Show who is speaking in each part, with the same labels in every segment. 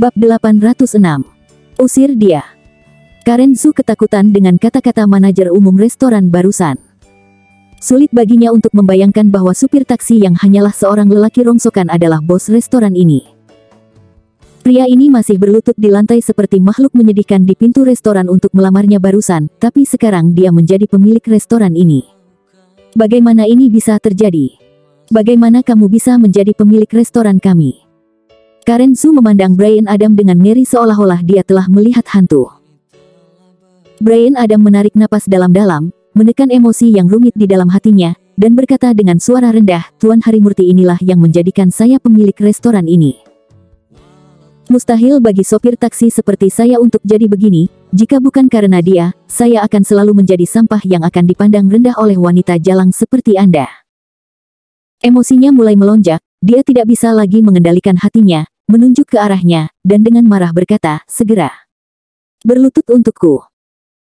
Speaker 1: Bab 806. Usir dia. Karen Zhu ketakutan dengan kata-kata manajer umum restoran barusan. Sulit baginya untuk membayangkan bahwa supir taksi yang hanyalah seorang lelaki rongsokan adalah bos restoran ini. Pria ini masih berlutut di lantai seperti makhluk menyedihkan di pintu restoran untuk melamarnya barusan, tapi sekarang dia menjadi pemilik restoran ini. Bagaimana ini bisa terjadi? Bagaimana kamu bisa menjadi pemilik restoran kami? Karen Zhu memandang Brian Adam dengan ngeri seolah-olah dia telah melihat hantu. Brian Adam menarik napas dalam-dalam, menekan emosi yang rumit di dalam hatinya, dan berkata dengan suara rendah, "Tuan Harimurti, inilah yang menjadikan saya pemilik restoran ini. Mustahil bagi sopir taksi seperti saya untuk jadi begini, jika bukan karena dia, saya akan selalu menjadi sampah yang akan dipandang rendah oleh wanita jalang seperti Anda." Emosinya mulai melonjak, dia tidak bisa lagi mengendalikan hatinya, menunjuk ke arahnya, dan dengan marah berkata, "Segera berlutut untukku.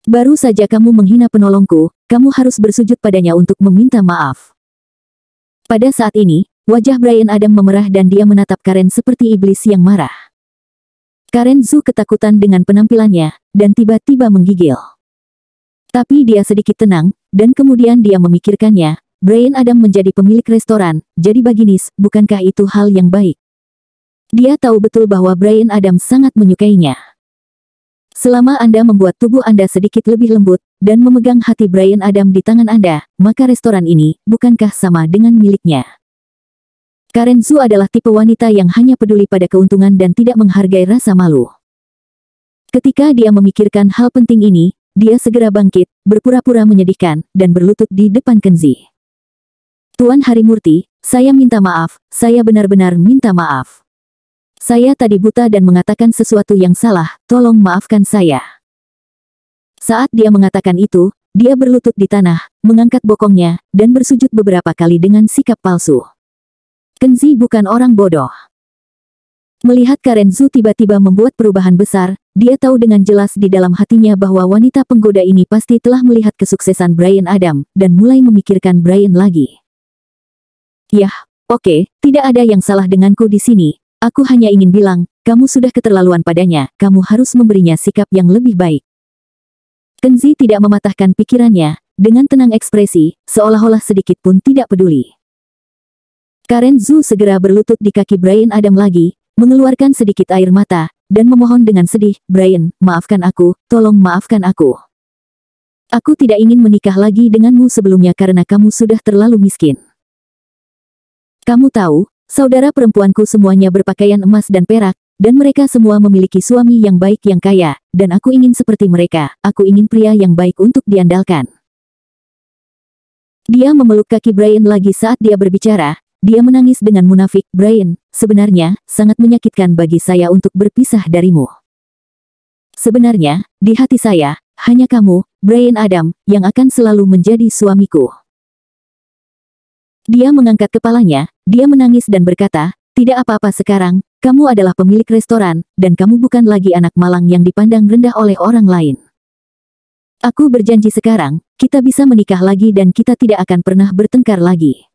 Speaker 1: Baru saja kamu menghina penolongku, kamu harus bersujud padanya untuk meminta maaf." Pada saat ini, wajah Brian Adam memerah dan dia menatap Karen seperti iblis yang marah. Karen Zhu ketakutan dengan penampilannya, dan tiba-tiba menggigil. Tapi dia sedikit tenang, dan kemudian dia memikirkannya, Brian Adam menjadi pemilik restoran, jadi baginis, bukankah itu hal yang baik? Dia tahu betul bahwa Brian Adam sangat menyukainya. Selama Anda membuat tubuh Anda sedikit lebih lembut, dan memegang hati Brian Adam di tangan Anda, maka restoran ini, bukankah sama dengan miliknya? Karen Zhu adalah tipe wanita yang hanya peduli pada keuntungan dan tidak menghargai rasa malu. Ketika dia memikirkan hal penting ini, dia segera bangkit, berpura-pura menyedihkan, dan berlutut di depan Kenzi. "Tuan Harimurti, saya minta maaf, saya benar-benar minta maaf. Saya tadi buta dan mengatakan sesuatu yang salah, tolong maafkan saya." Saat dia mengatakan itu, dia berlutut di tanah, mengangkat bokongnya, dan bersujud beberapa kali dengan sikap palsu. Kenzi bukan orang bodoh. Melihat Karen Zhu tiba-tiba membuat perubahan besar, dia tahu dengan jelas di dalam hatinya bahwa wanita penggoda ini pasti telah melihat kesuksesan Brian Adam, dan mulai memikirkan Brian lagi. "Yah, oke, tidak ada yang salah denganku di sini. Aku hanya ingin bilang, kamu sudah keterlaluan padanya, kamu harus memberinya sikap yang lebih baik." Kenzi tidak mematahkan pikirannya, dengan tenang ekspresi, seolah-olah sedikit pun tidak peduli. Karen Zhu segera berlutut di kaki Brian Adam lagi, mengeluarkan sedikit air mata, dan memohon dengan sedih, "Brian, maafkan aku, tolong maafkan aku. Aku tidak ingin menikah lagi denganmu sebelumnya karena kamu sudah terlalu miskin. Kamu tahu, saudara perempuanku semuanya berpakaian emas dan perak, dan mereka semua memiliki suami yang baik yang kaya, dan aku ingin seperti mereka, aku ingin pria yang baik untuk diandalkan." Dia memeluk kaki Brian lagi saat dia berbicara, dia menangis dengan munafik, "Brian, sebenarnya, sangat menyakitkan bagi saya untuk berpisah darimu. Sebenarnya, di hati saya, hanya kamu, Brian Adam, yang akan selalu menjadi suamiku." Dia mengangkat kepalanya, dia menangis dan berkata, "Tidak apa-apa sekarang, kamu adalah pemilik restoran, dan kamu bukan lagi anak malang yang dipandang rendah oleh orang lain. Aku berjanji sekarang, kita bisa menikah lagi dan kita tidak akan pernah bertengkar lagi.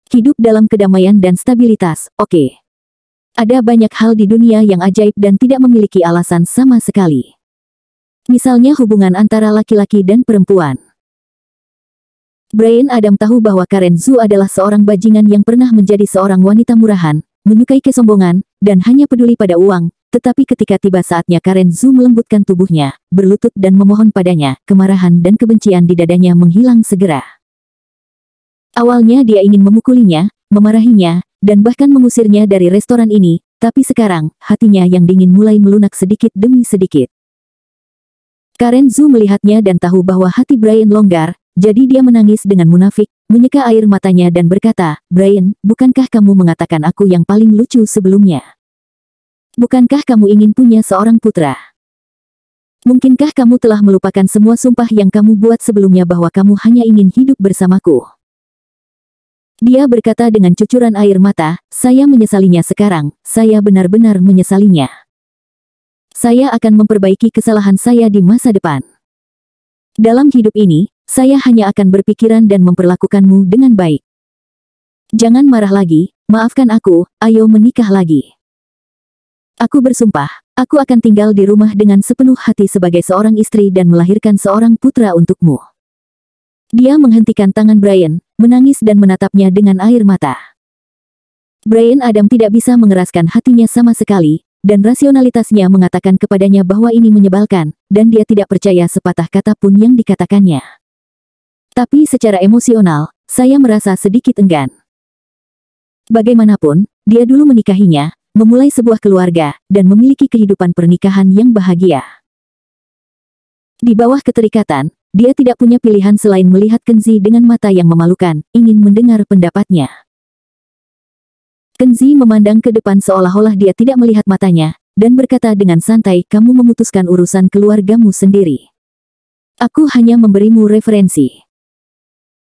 Speaker 1: Hidup dalam kedamaian dan stabilitas, oke. Ada banyak hal di dunia yang ajaib dan tidak memiliki alasan sama sekali. Misalnya hubungan antara laki-laki dan perempuan." Brian Adam tahu bahwa Karen Zhu adalah seorang bajingan yang pernah menjadi seorang wanita murahan, menyukai kesombongan, dan hanya peduli pada uang, tetapi ketika tiba saatnya Karen Zhu melembutkan tubuhnya, berlutut dan memohon padanya, kemarahan dan kebencian di dadanya menghilang segera. Awalnya dia ingin memukulinya, memarahinya, dan bahkan mengusirnya dari restoran ini, tapi sekarang, hatinya yang dingin mulai melunak sedikit demi sedikit. Karen Zhu melihatnya dan tahu bahwa hati Brian longgar, jadi dia menangis dengan munafik, menyeka air matanya dan berkata, "Brian, bukankah kamu mengatakan aku yang paling lucu sebelumnya? Bukankah kamu ingin punya seorang putra? Mungkinkah kamu telah melupakan semua sumpah yang kamu buat sebelumnya bahwa kamu hanya ingin hidup bersamaku?" Dia berkata dengan cucuran air mata, "Saya menyesalinya sekarang, saya benar-benar menyesalinya. Saya akan memperbaiki kesalahan saya di masa depan. Dalam hidup ini, saya hanya akan berpikiran dan memperlakukanmu dengan baik. Jangan marah lagi, maafkan aku, ayo menikah lagi." Aku bersumpah, aku akan tinggal di rumah dengan sepenuh hati sebagai seorang istri dan melahirkan seorang putra untukmu. Dia menghentikan tangan Brian, menangis dan menatapnya dengan air mata. Brian Adam tidak bisa mengeraskan hatinya sama sekali, dan rasionalitasnya mengatakan kepadanya bahwa ini menyebalkan, dan dia tidak percaya sepatah kata pun yang dikatakannya. Tapi secara emosional, saya merasa sedikit enggan. Bagaimanapun, dia dulu menikahinya, memulai sebuah keluarga, dan memiliki kehidupan pernikahan yang bahagia. Di bawah keterikatan, dia tidak punya pilihan selain melihat Kenzi dengan mata yang memalukan, ingin mendengar pendapatnya. Kenzi memandang ke depan seolah-olah dia tidak melihat matanya, dan berkata dengan santai, kamu memutuskan urusan keluargamu sendiri. Aku hanya memberimu referensi.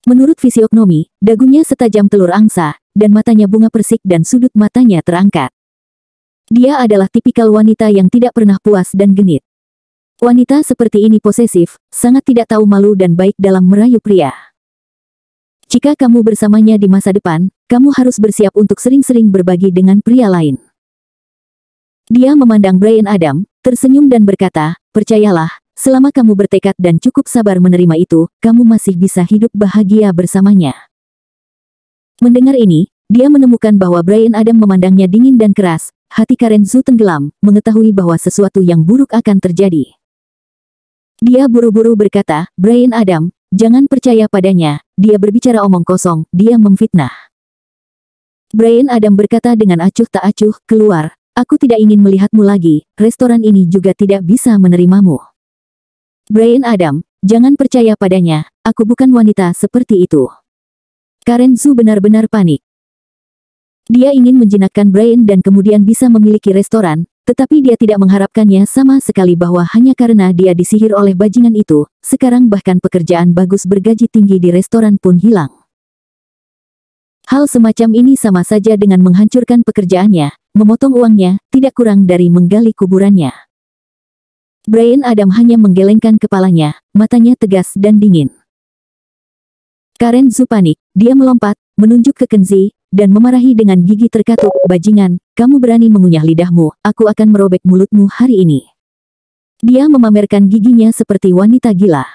Speaker 1: Menurut fisiognomi, dagunya setajam telur angsa, dan matanya bunga persik dan sudut matanya terangkat. Dia adalah tipikal wanita yang tidak pernah puas dan genit. Wanita seperti ini posesif, sangat tidak tahu malu dan baik dalam merayu pria. Jika kamu bersamanya di masa depan, kamu harus bersiap untuk sering-sering berbagi dengan pria lain. Dia memandang Brian Adam, tersenyum dan berkata, percayalah, selama kamu bertekad dan cukup sabar menerima itu, kamu masih bisa hidup bahagia bersamanya. Mendengar ini, dia menemukan bahwa Brian Adam memandangnya dingin dan keras. Hati Karen Zhu tenggelam, mengetahui bahwa sesuatu yang buruk akan terjadi. Dia buru-buru berkata, Brian Adam, jangan percaya padanya, dia berbicara omong kosong, dia memfitnah. Brian Adam berkata dengan acuh tak acuh, keluar, aku tidak ingin melihatmu lagi, restoran ini juga tidak bisa menerimamu. Brian Adam, jangan percaya padanya, aku bukan wanita seperti itu. Karen Zhu benar-benar panik. Dia ingin menjinakkan Brian dan kemudian bisa memiliki restoran, tetapi dia tidak mengharapkannya sama sekali bahwa hanya karena dia disihir oleh bajingan itu, sekarang bahkan pekerjaan bagus bergaji tinggi di restoran pun hilang. Hal semacam ini sama saja dengan menghancurkan pekerjaannya, memotong uangnya, tidak kurang dari menggali kuburannya. Brian Adam hanya menggelengkan kepalanya, matanya tegas dan dingin. Karen Zhu panik, dia melompat, menunjuk ke Kenzi, dan memarahi dengan gigi terkatuk, bajingan, kamu berani mengunyah lidahmu, aku akan merobek mulutmu hari ini. Dia memamerkan giginya seperti wanita gila.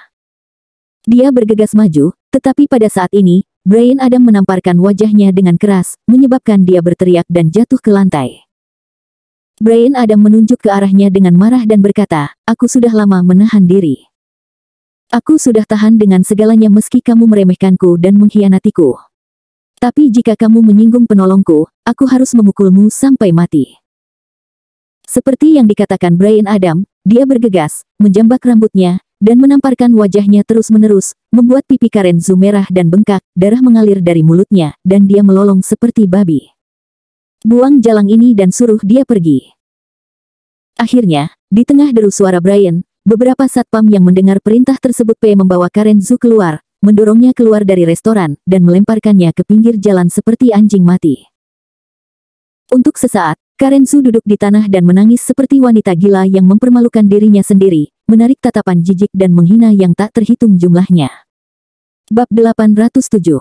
Speaker 1: Dia bergegas maju, tetapi pada saat ini, Brian Adam menamparkan wajahnya dengan keras, menyebabkan dia berteriak dan jatuh ke lantai. Brian Adam menunjuk ke arahnya dengan marah dan berkata, aku sudah lama menahan diri. Aku sudah tahan dengan segalanya meski kamu meremehkanku dan mengkhianatiku. Tapi jika kamu menyinggung penolongku, aku harus memukulmu sampai mati. Seperti yang dikatakan Brian Adam, dia bergegas, menjambak rambutnya, dan menamparkan wajahnya terus-menerus, membuat pipi Karen Zhu merah dan bengkak, darah mengalir dari mulutnya, dan dia melolong seperti babi. Buang jalang ini dan suruh dia pergi. Akhirnya, di tengah deru suara Brian, beberapa satpam yang mendengar perintah tersebut membawa Karen Zhu keluar, mendorongnya keluar dari restoran, dan melemparkannya ke pinggir jalan seperti anjing mati. Untuk sesaat, Karen Zhu duduk di tanah dan menangis seperti wanita gila yang mempermalukan dirinya sendiri, menarik tatapan jijik dan menghina yang tak terhitung jumlahnya. Bab 807.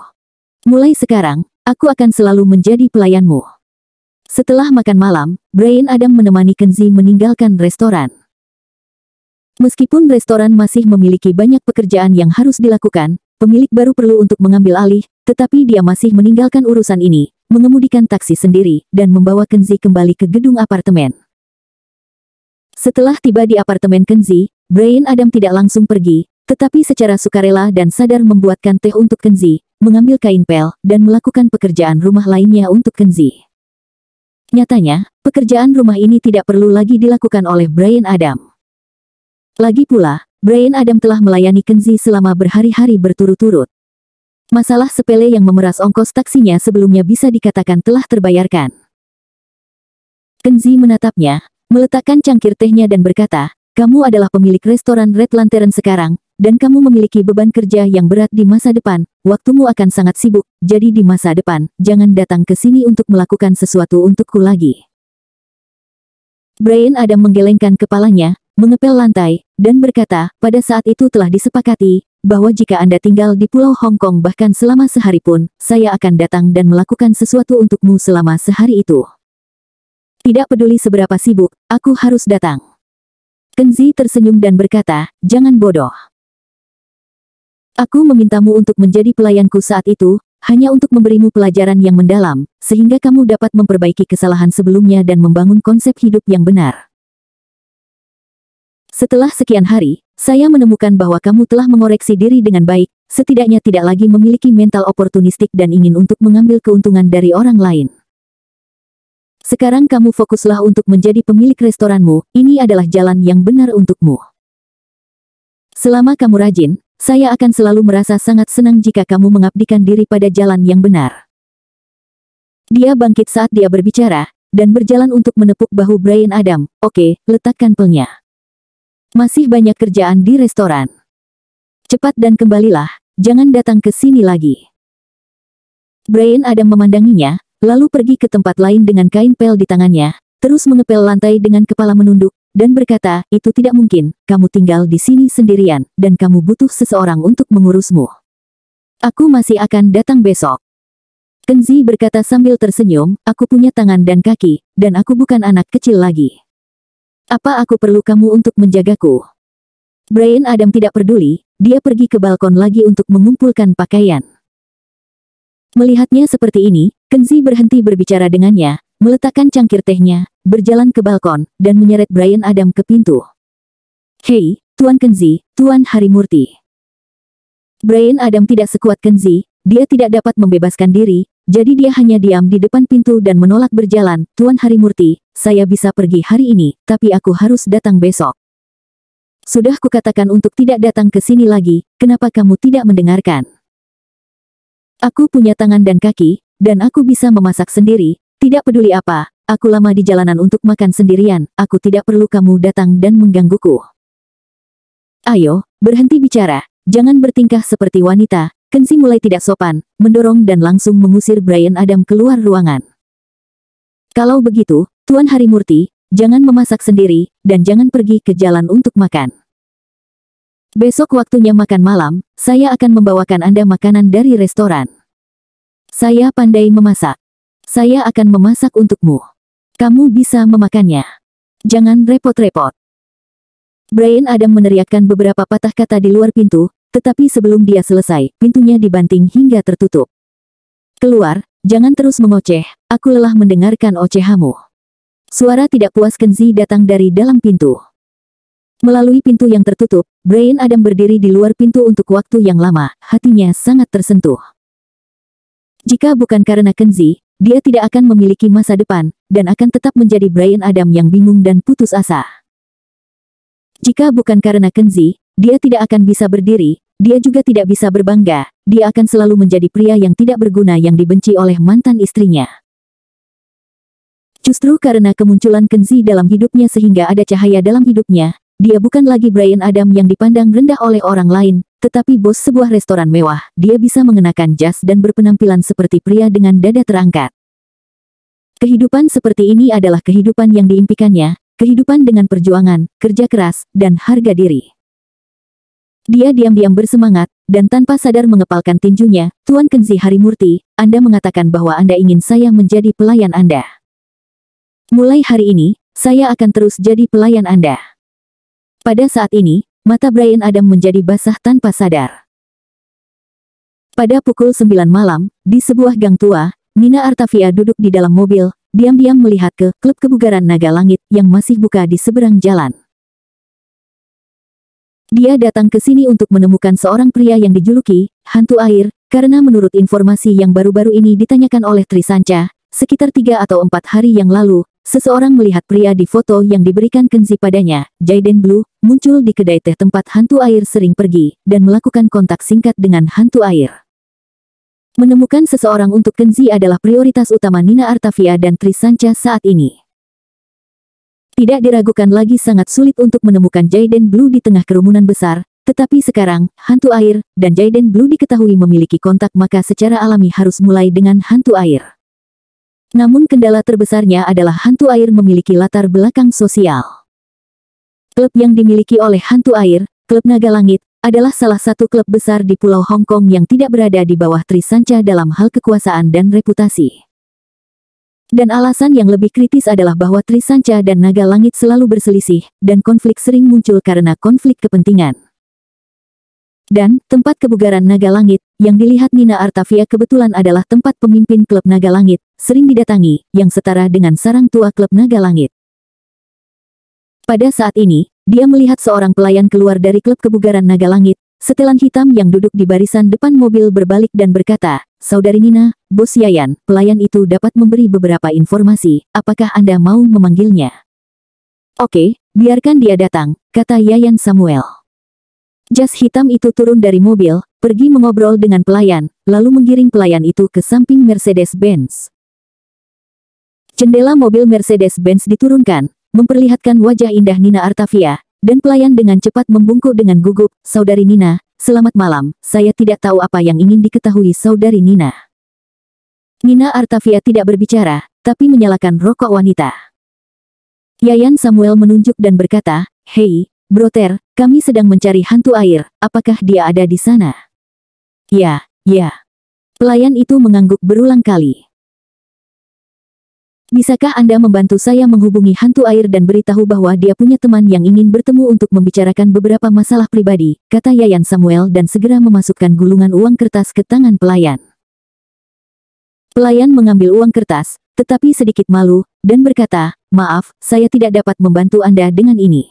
Speaker 1: Mulai sekarang, aku akan selalu menjadi pelayanmu. Setelah makan malam, Brian Adam menemani Kenzi meninggalkan restoran. Meskipun restoran masih memiliki banyak pekerjaan yang harus dilakukan, pemilik baru perlu untuk mengambil alih, tetapi dia masih meninggalkan urusan ini, mengemudikan taksi sendiri, dan membawa Kenzi kembali ke gedung apartemen. Setelah tiba di apartemen Kenzi, Brian Adam tidak langsung pergi, tetapi secara sukarela dan sadar membuatkan teh untuk Kenzi, mengambil kain pel, dan melakukan pekerjaan rumah lainnya untuk Kenzi. Nyatanya, pekerjaan rumah ini tidak perlu lagi dilakukan oleh Brian Adam. Lagi pula, Brian Adam telah melayani Kenzi selama berhari-hari berturut-turut. Masalah sepele yang memeras ongkos taksinya sebelumnya bisa dikatakan telah terbayarkan. Kenzi menatapnya, meletakkan cangkir tehnya dan berkata, kamu adalah pemilik restoran Red Lantern sekarang, dan kamu memiliki beban kerja yang berat di masa depan, waktumu akan sangat sibuk, jadi di masa depan, jangan datang ke sini untuk melakukan sesuatu untukku lagi. Brian Adam menggelengkan kepalanya, mengepel lantai, dan berkata, pada saat itu telah disepakati, bahwa jika Anda tinggal di Pulau Hong Kong bahkan selama sehari pun, saya akan datang dan melakukan sesuatu untukmu selama sehari itu. Tidak peduli seberapa sibuk, aku harus datang. Kenzi tersenyum dan berkata, jangan bodoh. Aku memintamu untuk menjadi pelayanku saat itu, hanya untuk memberimu pelajaran yang mendalam, sehingga kamu dapat memperbaiki kesalahan sebelumnya dan membangun konsep hidup yang benar. Setelah sekian hari, saya menemukan bahwa kamu telah mengoreksi diri dengan baik, setidaknya tidak lagi memiliki mental oportunistik dan ingin untuk mengambil keuntungan dari orang lain. Sekarang kamu fokuslah untuk menjadi pemilik restoranmu, ini adalah jalan yang benar untukmu. Selama kamu rajin, saya akan selalu merasa sangat senang jika kamu mengabdikan diri pada jalan yang benar. Dia bangkit saat dia berbicara, dan berjalan untuk menepuk bahu Bryan Adam. Oke, letakkan pelnya. Masih banyak kerjaan di restoran. Cepat dan kembalilah, jangan datang ke sini lagi. Bryan Adam memandanginya, lalu pergi ke tempat lain dengan kain pel di tangannya, terus mengepel lantai dengan kepala menunduk, dan berkata, itu tidak mungkin, kamu tinggal di sini sendirian, dan kamu butuh seseorang untuk mengurusmu. Aku masih akan datang besok. Kenzi berkata sambil tersenyum, aku punya tangan dan kaki, dan aku bukan anak kecil lagi. Apa aku perlu kamu untuk menjagaku? Bryan Adam tidak peduli, dia pergi ke balkon lagi untuk mengumpulkan pakaian. Melihatnya seperti ini, Kenzi berhenti berbicara dengannya, meletakkan cangkir tehnya, berjalan ke balkon, dan menyeret Bryan Adam ke pintu. Hei, Tuan Kenzi, Tuan Harimurti. Bryan Adam tidak sekuat Kenzi, dia tidak dapat membebaskan diri, jadi dia hanya diam di depan pintu dan menolak berjalan. Tuan Harimurti, saya bisa pergi hari ini, tapi aku harus datang besok. Sudah kukatakan untuk tidak datang ke sini lagi, kenapa kamu tidak mendengarkan? Aku punya tangan dan kaki, dan aku bisa memasak sendiri, tidak peduli apa, aku lama di jalanan untuk makan sendirian, aku tidak perlu kamu datang dan menggangguku. Ayo, berhenti bicara, jangan bertingkah seperti wanita. Kenzi mulai tidak sopan, mendorong dan langsung mengusir Bryan Adam keluar ruangan. Kalau begitu, Tuan Harimurti, jangan memasak sendiri, dan jangan pergi ke jalan untuk makan. Besok waktunya makan malam, saya akan membawakan Anda makanan dari restoran. Saya pandai memasak. Saya akan memasak untukmu. Kamu bisa memakannya. Jangan repot-repot. Bryan Adam meneriakkan beberapa patah kata di luar pintu, tetapi sebelum dia selesai, pintunya dibanting hingga tertutup. Keluar, jangan terus mengoceh, aku lelah mendengarkan ocehamu. Suara tidak puas Kenzi datang dari dalam pintu. Melalui pintu yang tertutup, Bryan Adam berdiri di luar pintu untuk waktu yang lama, hatinya sangat tersentuh. Jika bukan karena Kenzi, dia tidak akan memiliki masa depan, dan akan tetap menjadi Bryan Adam yang bingung dan putus asa. Jika bukan karena Kenzi, dia tidak akan bisa berdiri, dia juga tidak bisa berbangga, dia akan selalu menjadi pria yang tidak berguna yang dibenci oleh mantan istrinya. Justru karena kemunculan Kenzi dalam hidupnya sehingga ada cahaya dalam hidupnya, dia bukan lagi Bryan Adam yang dipandang rendah oleh orang lain, tetapi bos sebuah restoran mewah, dia bisa mengenakan jas dan berpenampilan seperti pria dengan dada terangkat. Kehidupan seperti ini adalah kehidupan yang diimpikannya, kehidupan dengan perjuangan, kerja keras, dan harga diri. Dia diam-diam bersemangat, dan tanpa sadar mengepalkan tinjunya, Tuan Kenzi Harimurti, Anda mengatakan bahwa Anda ingin saya menjadi pelayan Anda. Mulai hari ini, saya akan terus jadi pelayan Anda. Pada saat ini, mata Bryan Adam menjadi basah tanpa sadar. Pada pukul 9 malam, di sebuah gang tua, Nina Artavia duduk di dalam mobil, diam-diam melihat ke klub kebugaran Naga Langit yang masih buka di seberang jalan. Dia datang ke sini untuk menemukan seorang pria yang dijuluki hantu air, karena menurut informasi yang baru-baru ini ditanyakan oleh Trisancha, sekitar 3 atau 4 hari yang lalu, seseorang melihat pria di foto yang diberikan Kenzi padanya, Jaden Blue, muncul di kedai teh tempat hantu air sering pergi, dan melakukan kontak singkat dengan hantu air. Menemukan seseorang untuk Kenzi adalah prioritas utama Nina Artavia dan Trisancha saat ini. Tidak diragukan lagi sangat sulit untuk menemukan Jaden Blue di tengah kerumunan besar, tetapi sekarang, hantu air, dan Jaden Blue diketahui memiliki kontak maka secara alami harus mulai dengan hantu air. Namun kendala terbesarnya adalah hantu air memiliki latar belakang sosial. Klub yang dimiliki oleh hantu air, Klub Naga Langit, adalah salah satu klub besar di Pulau Hong Kong yang tidak berada di bawah Trisancha dalam hal kekuasaan dan reputasi. Dan alasan yang lebih kritis adalah bahwa Trisanca dan Naga Langit selalu berselisih, dan konflik sering muncul karena konflik kepentingan. Dan, tempat kebugaran Naga Langit, yang dilihat Nina Artavia kebetulan adalah tempat pemimpin klub Naga Langit, sering didatangi, yang setara dengan sarang tua klub Naga Langit. Pada saat ini, dia melihat seorang pelayan keluar dari klub kebugaran Naga Langit, setelan hitam yang duduk di barisan depan mobil berbalik dan berkata, "Saudari Nina, Bos Yayan, pelayan itu dapat memberi beberapa informasi, apakah Anda mau memanggilnya?" "Oke, biarkan dia datang," kata Yayan Samuel. Jas hitam itu turun dari mobil, pergi mengobrol dengan pelayan, lalu menggiring pelayan itu ke samping Mercedes-Benz. Jendela mobil Mercedes-Benz diturunkan, memperlihatkan wajah indah Nina Artavia, dan pelayan dengan cepat membungkuk dengan gugup, "Saudari Nina, selamat malam, saya tidak tahu apa yang ingin diketahui Saudari Nina." Nina Artavia tidak berbicara, tapi menyalakan rokok wanita. Yayan Samuel menunjuk dan berkata, "Hei, Broter, kami sedang mencari hantu air, apakah dia ada di sana?" "Ya, ya." Pelayan itu mengangguk berulang kali. "Bisakah Anda membantu saya menghubungi hantu air dan beritahu bahwa dia punya teman yang ingin bertemu untuk membicarakan beberapa masalah pribadi," kata Yayan Samuel dan segera memasukkan gulungan uang kertas ke tangan pelayan. Pelayan mengambil uang kertas, tetapi sedikit malu, dan berkata, "Maaf, saya tidak dapat membantu Anda dengan ini.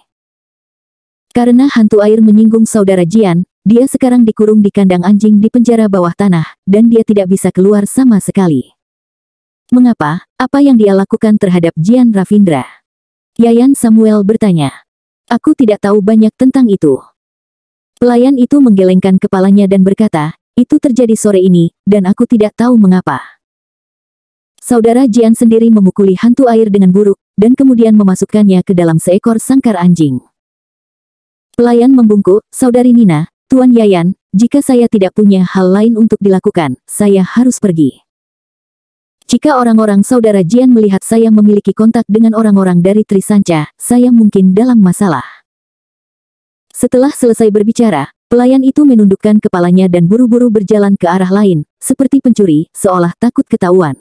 Speaker 1: Karena hantu air menyinggung Saudara Jian, dia sekarang dikurung di kandang anjing di penjara bawah tanah, dan dia tidak bisa keluar sama sekali." "Mengapa? Apa yang dia lakukan terhadap Jian Ravindra?" Yayan Samuel bertanya. "Aku tidak tahu banyak tentang itu." Pelayan itu menggelengkan kepalanya dan berkata, "Itu terjadi sore ini, dan aku tidak tahu mengapa. Saudara Jian sendiri memukuli hantu air dengan buruk, dan kemudian memasukkannya ke dalam seekor sangkar anjing." Pelayan membungkuk, "Saudari Nina, Tuan Yayan, jika saya tidak punya hal lain untuk dilakukan, saya harus pergi. Jika orang-orang Saudara Jian melihat saya memiliki kontak dengan orang-orang dari Trisanca, saya mungkin dalam masalah." Setelah selesai berbicara, pelayan itu menundukkan kepalanya dan buru-buru berjalan ke arah lain, seperti pencuri, seolah takut ketahuan.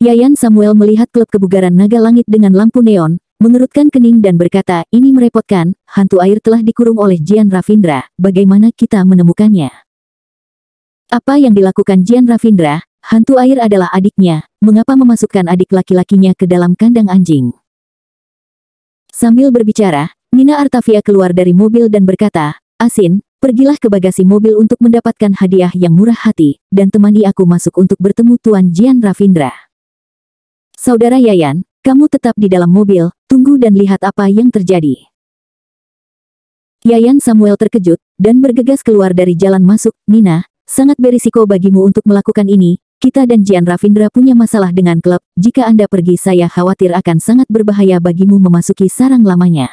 Speaker 1: Yayan Samuel melihat klub kebugaran Naga Langit dengan lampu neon, mengerutkan kening dan berkata, "Ini merepotkan, hantu air telah dikurung oleh Jian Ravindra, bagaimana kita menemukannya?" "Apa yang dilakukan Jian Ravindra? Hantu air adalah adiknya, mengapa memasukkan adik laki-lakinya ke dalam kandang anjing?" Sambil berbicara, Nina Artavia keluar dari mobil dan berkata, "Asin, pergilah ke bagasi mobil untuk mendapatkan hadiah yang murah hati, dan temani aku masuk untuk bertemu Tuan Jian Ravindra. Saudara Yayan, kamu tetap di dalam mobil, tunggu dan lihat apa yang terjadi." Yayan Samuel terkejut, dan bergegas keluar dari jalan masuk. "Nina, sangat berisiko bagimu untuk melakukan ini. Kita dan Jian Ravindra punya masalah dengan klub, jika Anda pergi saya khawatir akan sangat berbahaya bagimu memasuki sarang lamanya."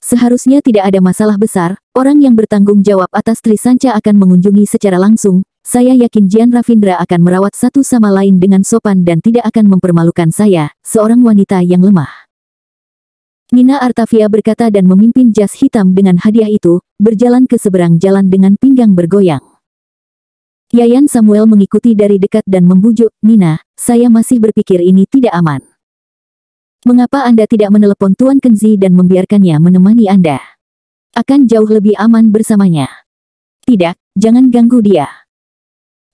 Speaker 1: "Seharusnya tidak ada masalah besar, orang yang bertanggung jawab atas Trisanca akan mengunjungi secara langsung, saya yakin Jian Ravindra akan merawat satu sama lain dengan sopan dan tidak akan mempermalukan saya, seorang wanita yang lemah." Nina Artavia berkata dan memimpin jas hitam dengan hadiah itu, berjalan ke seberang jalan dengan pinggang bergoyang. Yayan Samuel mengikuti dari dekat dan membujuk, "Nina, saya masih berpikir ini tidak aman. Mengapa Anda tidak menelepon Tuan Kenzi dan membiarkannya menemani Anda? Akan jauh lebih aman bersamanya." "Tidak, jangan ganggu dia."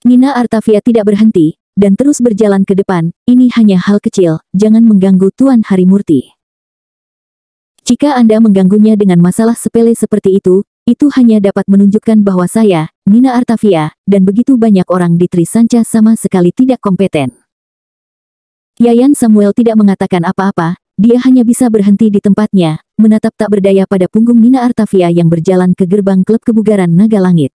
Speaker 1: Nina Artavia tidak berhenti, dan terus berjalan ke depan, "Ini hanya hal kecil, jangan mengganggu Tuan Harimurti. Jika Anda mengganggunya dengan masalah sepele seperti itu hanya dapat menunjukkan bahwa saya, Nina Artavia, dan begitu banyak orang di Trisanca sama sekali tidak kompeten." Yayan Samuel tidak mengatakan apa-apa, dia hanya bisa berhenti di tempatnya, menatap tak berdaya pada punggung Nina Artavia yang berjalan ke gerbang klub kebugaran Naga Langit.